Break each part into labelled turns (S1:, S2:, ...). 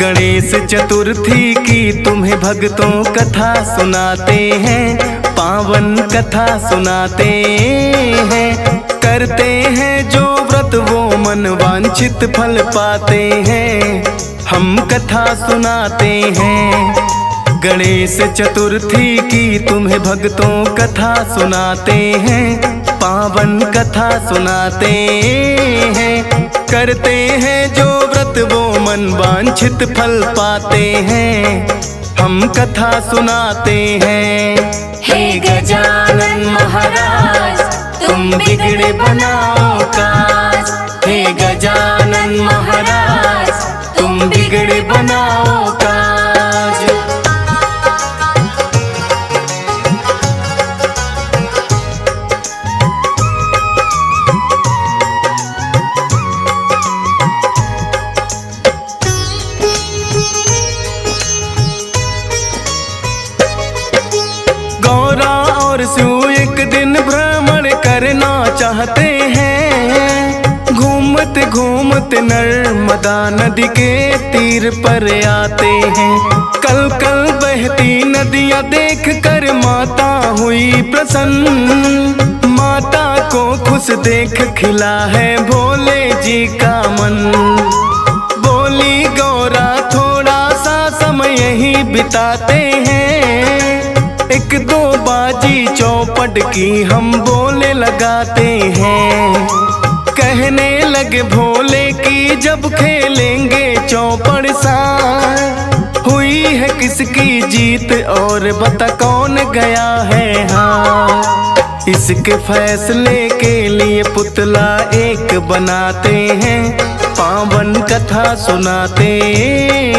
S1: गणेश चतुर्थी की तुम्हें भक्तों कथा सुनाते हैं, पावन कथा सुनाते हैं। करते हैं जो व्रत वो मन वांछित फल पाते हैं, हम कथा सुनाते हैं। गणेश चतुर्थी की तुम्हें भक्तों कथा सुनाते हैं, पावन कथा सुनाते हैं। करते हैं जो व्रत वो मन वांछित फल पाते हैं, हम कथा सुनाते हैं।
S2: हे गजानन महाराज तुम बिगड़े बनाओ काज, हे गजानन महाराज तुम बिगड़े बनाओ काज।
S1: गौरा और शिव एक दिन भ्रमण करना चाहते हैं। घूमते घूमते नर्मदा नदी के तीर पर आते हैं। कल कल बहती नदियाँ देख कर माता हुई प्रसन्न। माता को खुश देख खिला है भोले जी का मन। बोली गौरा थोड़ा सा समय यहीं बिताते हैं। एक दो बाजी चौपट की हम बोले लगाते हैं। कहने लगे भोले की जब खेलेंगे चौपड़ सा, हुई है किसकी जीत और बता कौन गया है हाँ। इसके फैसले के लिए पुतला एक बनाते हैं, पावन कथा सुनाते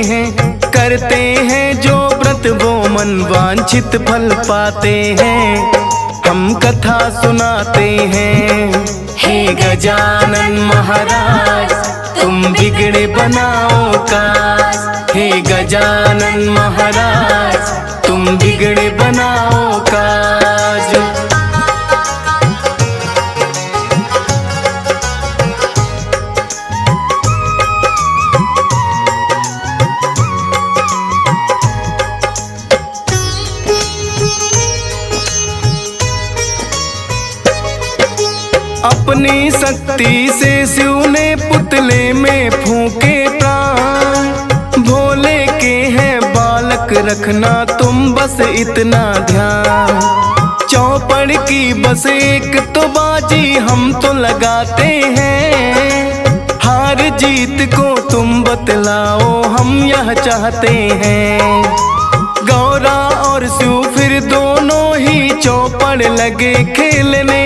S1: हैं। करते हैं जो व्रत वो मन वांछित फल पाते हैं, हम कथा सुनाते हैं।
S2: हे गजानन महाराज तुम बिगड़े बनाओ काज, हे गजानन महाराज तुम बिगड़े बनाओ काज।
S1: अपनी शक्ति से शिव ने पुतले में फूके प्राण। भोले के हैं बालक रखना तुम बस इतना ध्यान। चौपड़ की बस एक तो बाजी हम तो लगाते हैं। हार जीत को तुम बतलाओ हम यह चाहते हैं। गौरा और शिव फिर दोनों ही चौपड़ लगे खेलने।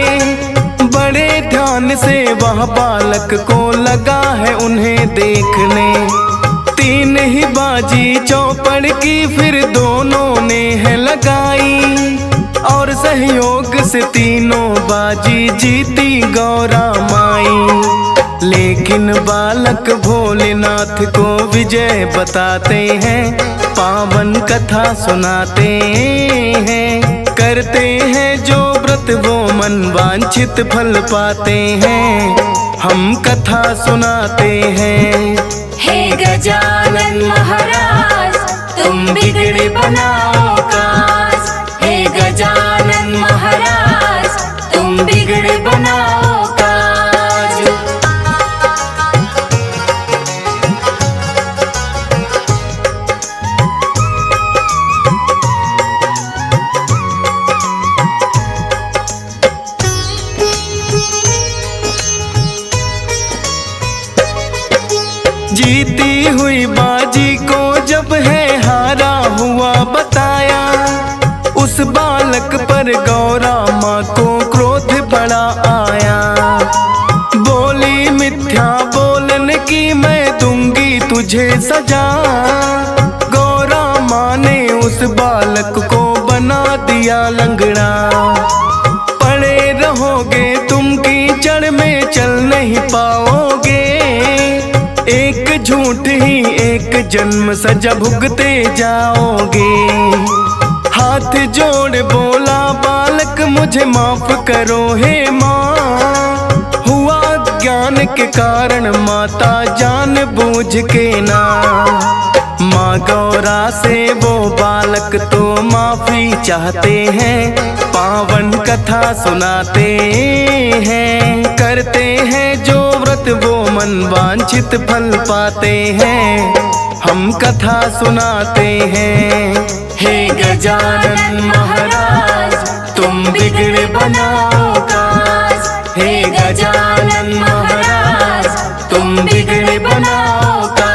S1: बड़े ध्यान से वह बालक को लगा है उन्हें देखने। तीन ही बाजी चौपड़ की फिर दोनों ने है लगाई, और सहयोग से तीनों बाजी जीती गौरा माई। लेकिन बालक भोलेनाथ को विजय बताते हैं, पावन कथा सुनाते हैं। करते हैं जो व्रत वो मन वांछित फल पाते हैं, हम कथा सुनाते हैं।
S2: हे गजानन महाराज तुम बिगड़े बनाओ काज, हे गजानन महाराज तुम बिगड़े बनाओ काज।
S1: जीती हुई बाजी को जब है हारा हुआ बताया, उस बालक पर गौरा माँ को क्रोध बड़ा आया। बोली मिथ्या बोलने की मैं दूंगी तुझे सजा। गौरा माँ ने उस बालक को बना दिया लंगड़ा। पड़े रहोगे तुम कीचड़ में चल नहीं पाओगे। एक झूठ ही एक जन्म सजा भुगते जाओगे। हाथ जोड़ बोला बालक मुझे माफ करो हे माँ। हुआ ज्ञान के कारण माता जान बूझ के ना। माँ गौरा से वो बालक तो माफी चाहते हैं, पावन कथा सुनाते हैं। करते हैं जो व्रत वो मन वांछित फल पाते हैं, हम कथा सुनाते हैं। हे गजानन महाराज तुम बिगड़ बनाओ काज, हे गजानन महाराज तुम बिगड़ बनाओ काज।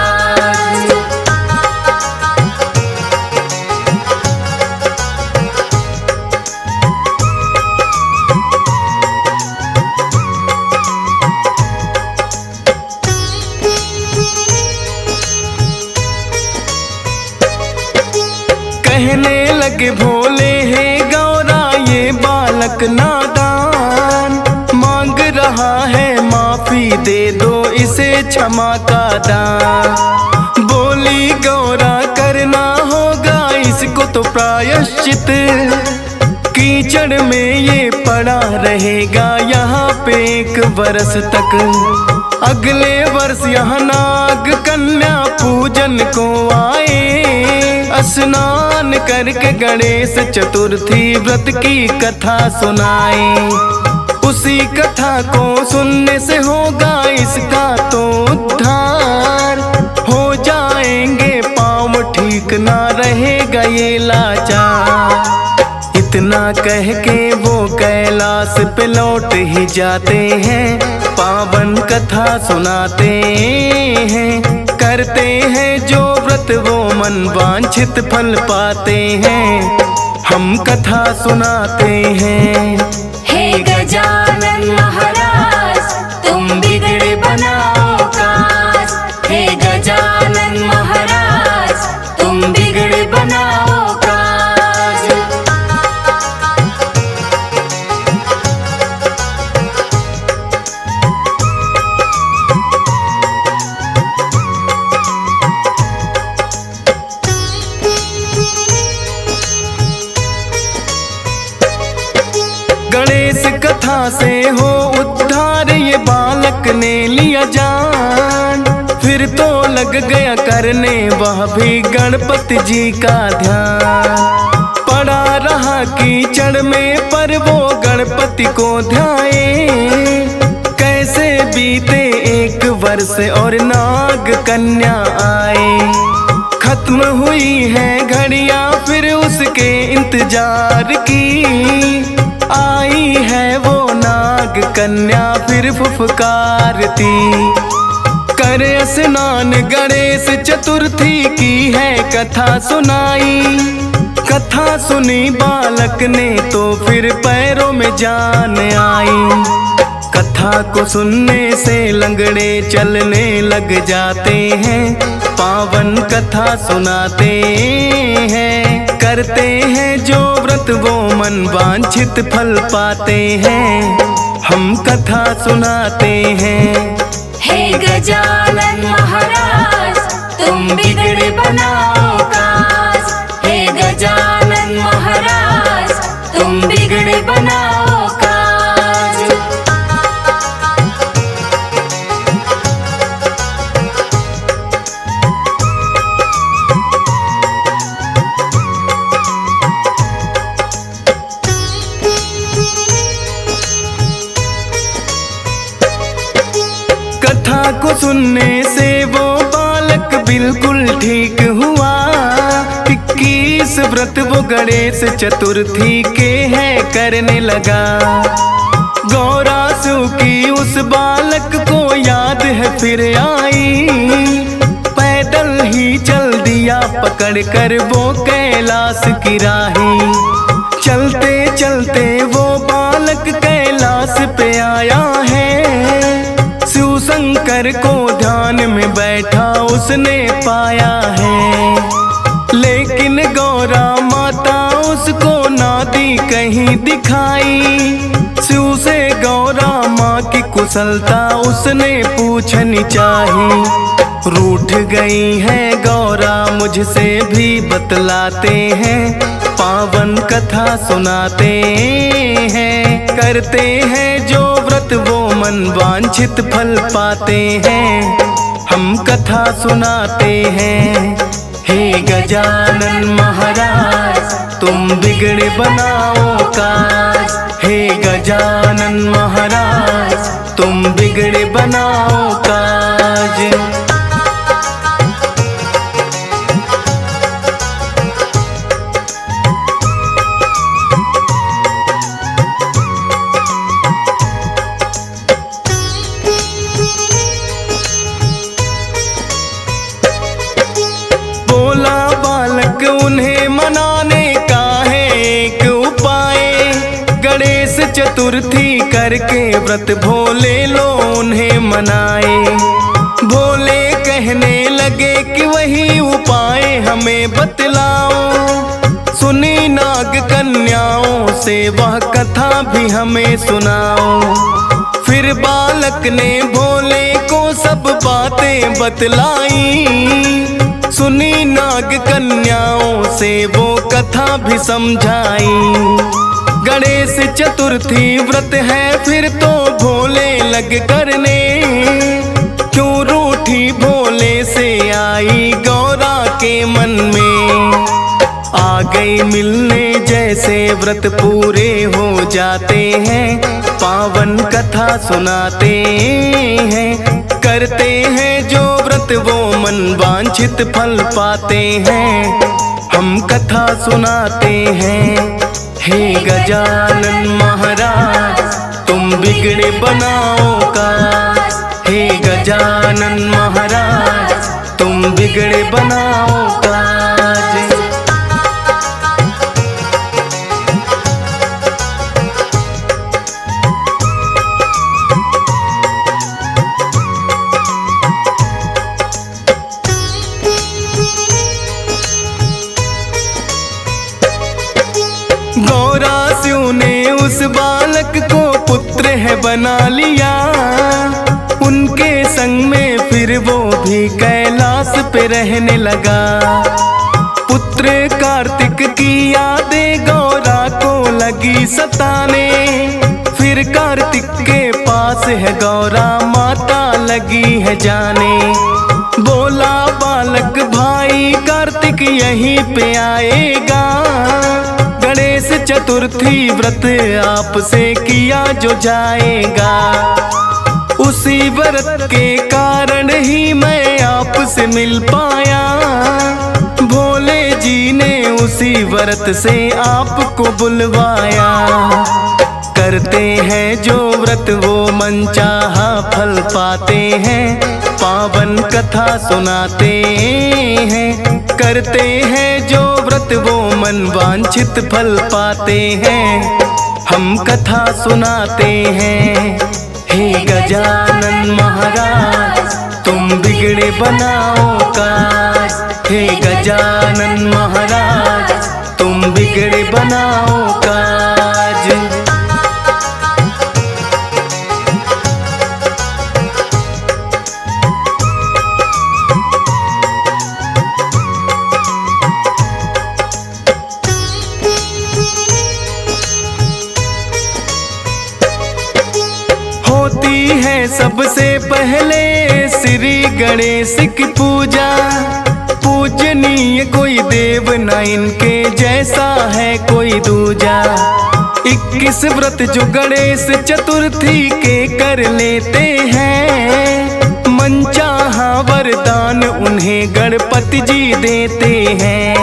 S1: कहने लगे भोले हे गौरा ये बालक नादान, मांग रहा है माफी दे दो इसे क्षमा का दान। बोली गौरा करना होगा इसको तो प्रायश्चित, कीचड़ में ये पड़ा रहेगा यहाँ पे 1 वर्ष तक। अगले वर्ष यहाँ नाग कन्या पूजन को आए, स्नान करके गणेश चतुर्थी व्रत की कथा सुनाए। उसी कथा को सुनने से होगा इसका तो उद्धार, हो जाएंगे पाँव ठीक ना रहेगा ये लाचार। इतना कह के वो कैलाश पे लौट ही जाते हैं, पावन कथा सुनाते हैं। करते हैं जो व्रत वो मन वांछित फल पाते हैं, हम कथा सुनाते हैं।
S2: हे गजानन महाराज तुम बिगड़ बनाओ काज, हे गजानन महाराज तुम बिगड़ बनाओ काज।
S1: गणेश कथा से हो उद्धार ये बालक ने लिया जान, फिर तो लग गया करने वह भी गणपति जी का ध्यान। पड़ा रहा कीचड़ में पर वो गणपति को ध्याए, कैसे बीते 1 वर्ष और नाग कन्या आए। खत्म हुई है घड़ियां फिर उसके इंतजार की, आई है वो नाग कन्या फिर फुफकारती। करे स्नान गणेश चतुर्थी की है कथा सुनाई, कथा सुनी बालक ने तो फिर पैरों में जान आई। कथा को सुनने से लंगड़े चलने लग जाते हैं, पावन कथा सुनाते हैं। करते हैं जो व्रत वो मन वांछित फल पाते हैं, हम कथा सुनाते हैं।
S2: हे गजानन महाराज तुम बिगड़ बनाओ काज, हे गजानन महाराज तुम बिगड़ बनाओ काज।
S1: कथा को सुनने से वो बालक बिल्कुल ठीक हुआ। 21 व्रत वो गणेश चतुर्थी के है करने लगा। गौरा की उस बालक को याद है फिर आई, पैदल ही चल दिया पकड़ कर वो कैलाश की राही। चलते चलते वो बालक कैलाश पे आया है, शिव शंकर को ध्यान में बैठा उसने पाया है। लेकिन गौरा माता उसको ना दी कहीं दिखाई, शिव से गौरा माँ की कुशलता उसने पूछनी चाही। रूठ गई है गौरा मुझसे भी बतलाते हैं, पावन कथा सुनाते हैं। करते हैं जो व्रत वो मन वांछित फल पाते हैं, हम कथा सुनाते हैं। हे गजानन महाराज तुम बिगड़े बनाओ काज। हे गजानन महाराज तुम बिगड़े बनाओ काज। बोला बालक उन्हें मनाने का है एक उपाय। गणेश चतुर्थी करके व्रत भोले लो उन्हें मनाए। भोले कहने लगे कि वही उपाय हमें बतलाओ। सुनी नाग कन्याओं से वह कथा भी हमें सुनाओ। फिर बालक ने भोले को सब बातें बतलाई। सुनी नाग कन्याओं से वो कथा भी समझाई। गणेश चतुर्थी व्रत है फिर तो भोले लग करने। क्यों रूठी भोले से आई गौरा के मन में। आ गई मिलने जैसे व्रत पूरे हो जाते हैं। पावन कथा सुनाते हैं। करते हैं जो व्रत वो मन वांछित फल पाते हैं। हम कथा सुनाते हैं। हे गजानन महाराज तुम बिगड़े बनाओ काज। हे गजानन महाराज तुम बिगड़े बनाओ काज। गौरास्यु ने उस बालक को पुत्र है बना लिया। उनके संग में फिर वो भी कैलाश पे रहने लगा। पुत्र कार्तिक की यादें गौरा को लगी सताने। फिर कार्तिक के पास है गौरा माता लगी है जाने। बोला बालक भाई कार्तिक यहीं पे आएगा। गणेश चतुर्थी व्रत आपसे किया जो जाएगा। उसी व्रत के कारण ही मैं आपसे मिल पाया। भोले जी ने उसी व्रत से आपको बुलवाया। करते हैं जो व्रत वो मनचाहा फल पाते हैं। पावन कथा सुनाते हैं। करते हैं जो व्रत वो मन वांछित फल पाते हैं। हम कथा सुनाते हैं। हे गजानन महाराज तुम बिगड़े बनाओ काज। हे गजानन महाराज तुम बिगड़े बनाओ काज। होती है सबसे पहले श्री गणेश की पूजा। पूजनीय कोई देव न इनके जैसा है कोई दूजा। 21 व्रत जो गणेश चतुर्थी के कर लेते हैं। मनचाहा वरदान उन्हें गणपति जी देते हैं।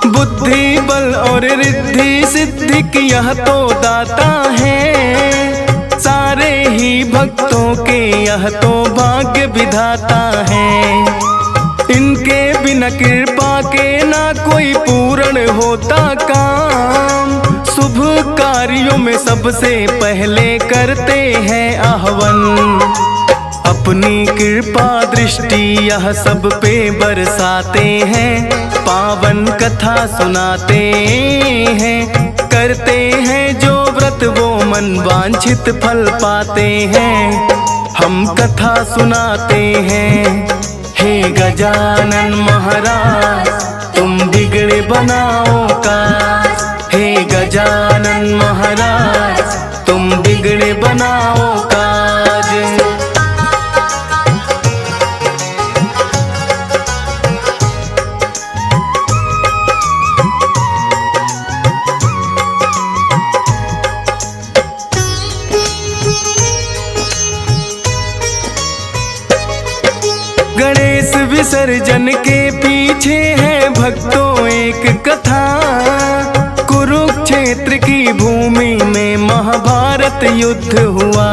S1: बुद्धि बल और रिद्धि सिद्धि की यह तो दाता है। सारे ही भक्तों के यह तो भाग्य विधाता है। इनके बिना कृपा के ना कोई पूर्ण होता काम। शुभ कार्यों में सबसे पहले करते हैं आह्वान। अपनी कृपा दृष्टि यह सब पे बरसाते हैं। पावन कथा सुनाते हैं। करते हैं जो व्रत वो मन वांछित फल पाते हैं। हम कथा सुनाते हैं। हे गजानन महाराज तुम बिगड़े बनाओ काज। हे गजानन महाराज तुम बिगड़े बनाओ काज। विसर्जन के पीछे है भक्तों एक कथा। कुरुक्षेत्र की भूमि में महाभारत युद्ध हुआ।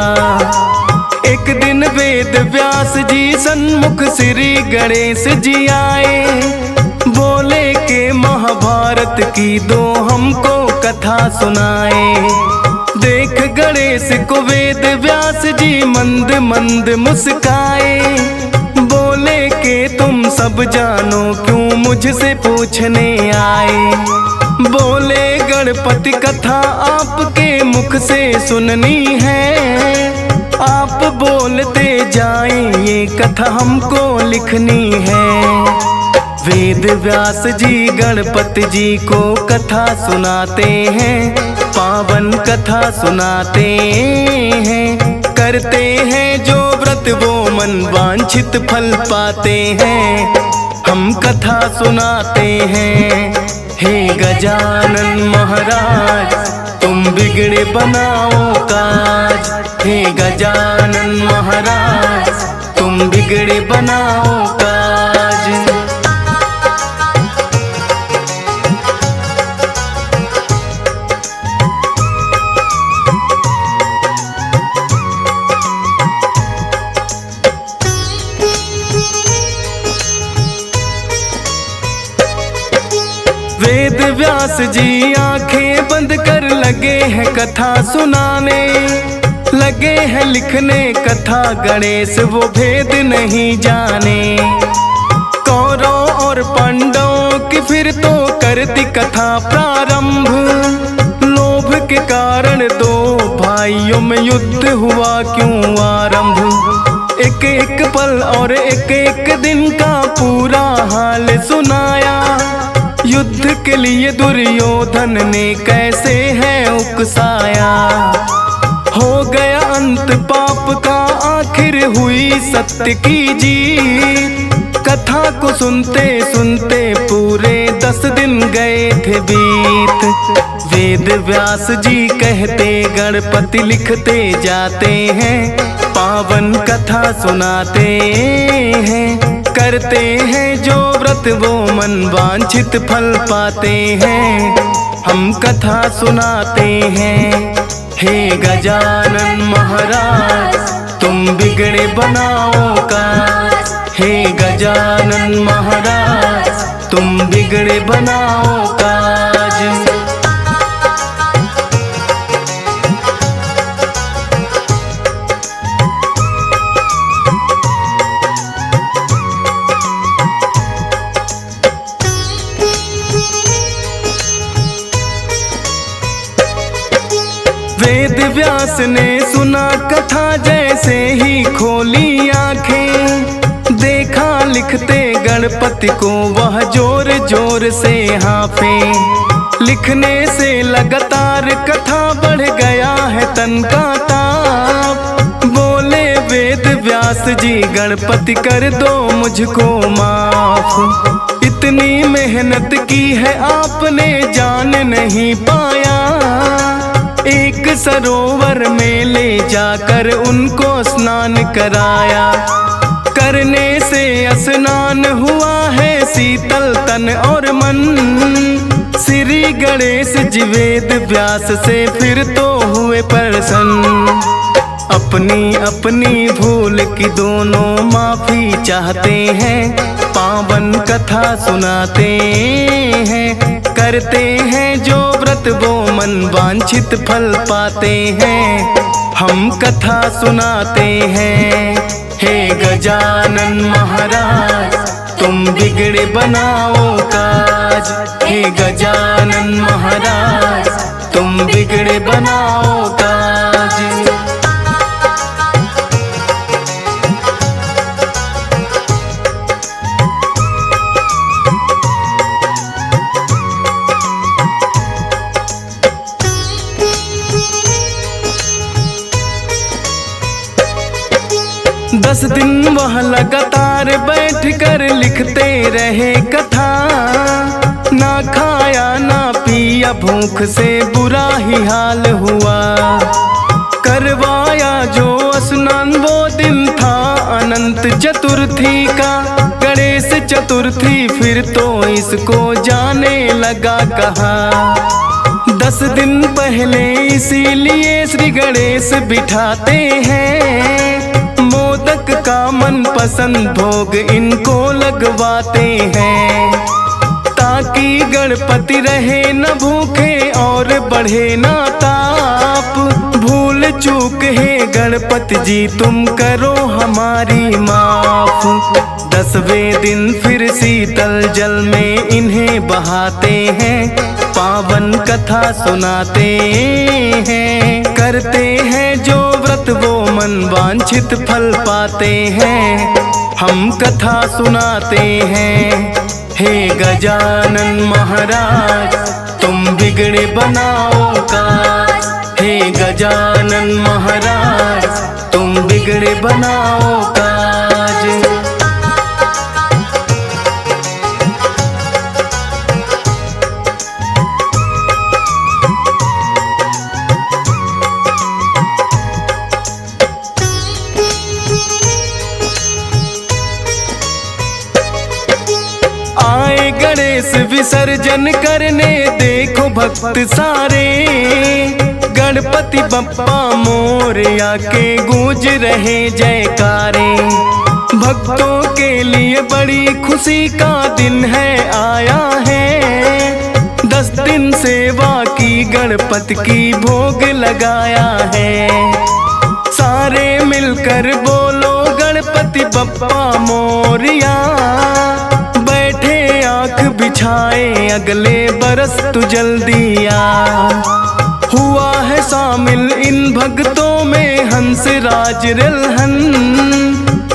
S1: एक दिन वेद व्यास जी सन्मुख श्री गणेश जी आए। बोले के महाभारत की दो हमको कथा सुनाए। देख गणेश को वेद व्यास जी मंद मंद मुस्काए। बोले के तुम सब जानो क्यों मुझसे पूछने आए। बोले गणपति कथा आपके मुख से सुननी है। आप बोलते जाएं ये कथा हमको लिखनी है। वेद व्यास जी गणपति जी को कथा सुनाते हैं। पावन कथा सुनाते हैं। करते हैं जो व्रत वो मन वांछित फल पाते हैं। हम कथा सुनाते हैं। हे गजानन महाराज तुम बिगड़े बनाओ काज। हे गजानन महाराज तुम बिगड़े बनाओ काज। वेद व्यास जी आंखें बंद कर लगे हैं कथा सुनाने। लगे हैं लिखने कथा गणेश वो भेद नहीं जाने। कौरव और पांडवों की फिर तो करती कथा प्रारंभ। लोभ के कारण दो भाइयों में युद्ध हुआ क्यों आरंभ। एक एक पल और एक एक दिन का पूरा हाल सुनाया। युद्ध के लिए दुर्योधन ने कैसे है उकसाया। हो गया अंत पाप का आखिर हुई सत्य की जीत। कथा को सुनते सुनते पूरे 10 दिन गए थे बीत। वेद व्यास जी कहते गणपति लिखते जाते हैं। पावन कथा सुनाते हैं। करते हैं जो व्रत वो मन वांछित फल पाते हैं। हम कथा सुनाते हैं। हे गजानन महाराज तुम बिगड़े बनाओ काज। हे गजानन महाराज तुम बिगड़े बनाओ काज। वेद व्यास ने सुना कथा जैसे ही खोली आंखें। देखा लिखते गणपति को वह जोर जोर से हाँफे। लिखने से लगातार कथा बढ़ गया है तन का ताप। बोले वेद व्यास जी गणपति कर दो मुझको माफ। इतनी मेहनत की है आपने जान नहीं पाया। एक सरोवर में ले जाकर उनको स्नान कराया। करने से स्नान हुआ है शीतल तन और मन। श्री गणेश जी वेद व्यास से फिर तो हुए प्रसन्न। अपनी अपनी भूल की दोनों माफी चाहते हैं। पावन कथा सुनाते हैं। करते हैं जो व्रत वो मन वांछित फल पाते हैं। हम कथा सुनाते हैं। हे गजानन महाराज तुम बिगड़े बनाओ काज। हे गजानन महाराज तुम बिगड़े बनाओ काज। दस दिन वह लगातार बैठ कर लिखते रहे कथा। ना खाया ना पिया भूख से बुरा ही हाल हुआ। करवाया जो स्नान वो दिन था अनंत चतुर्थी का। गणेश चतुर्थी फिर तो इसको जाने लगा कहाँ। 10 दिन पहले इसीलिए श्री गणेश बिठाते हैं, मोदक का मनपसंद भोग इनको लगवाते हैं, ताकि गणपति रहे न भूखे और बढ़े न ताप। भूल चूक है गणपति जी तुम करो हमारी माफ। 10वें दिन फिर शीतल जल में इन्हें बहाते हैं, पावन कथा सुनाते हैं, करते हैं जो व्रत वो मन वांछित फल पाते हैं। हम कथा सुनाते हैं, हे गजानन महाराज तुम बिगड़े बनाओ काज। हे गजानन महाराज तुम बिगड़े बनाओ काज। आए गणेश विसर्जन करने देखो भक्त सारे, गणपति बप्पा मोरया के गूंज रहे जयकारे। भक्तों के लिए बड़ी खुशी का दिन है आया है, 10 दिन सेवा की गणपति की भोग लगाया है। सारे मिलकर बोलो गणपति बप्पा मोरया, बैठे आंख बिछाए अगले बरस तू जल्दी आ। हुआ है शामिल इन भक्तों में हंस राज रिलहन,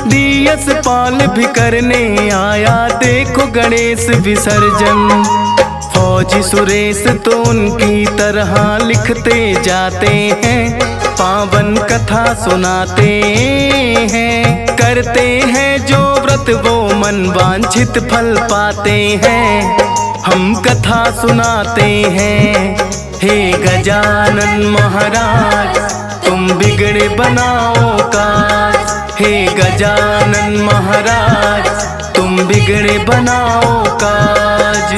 S1: दियस पाल भी करने आया देखो गणेश विसर्जन। फौजी सुरेश तो उनकी तरह लिखते जाते हैं, पावन कथा सुनाते हैं, करते हैं जो व्रत वो मन वांछित फल पाते हैं। हम कथा सुनाते हैं, हे गजानन महाराज तुम बिगड़े बनाओ काज। हे गजानन महाराज तुम बिगड़े बनाओ काज।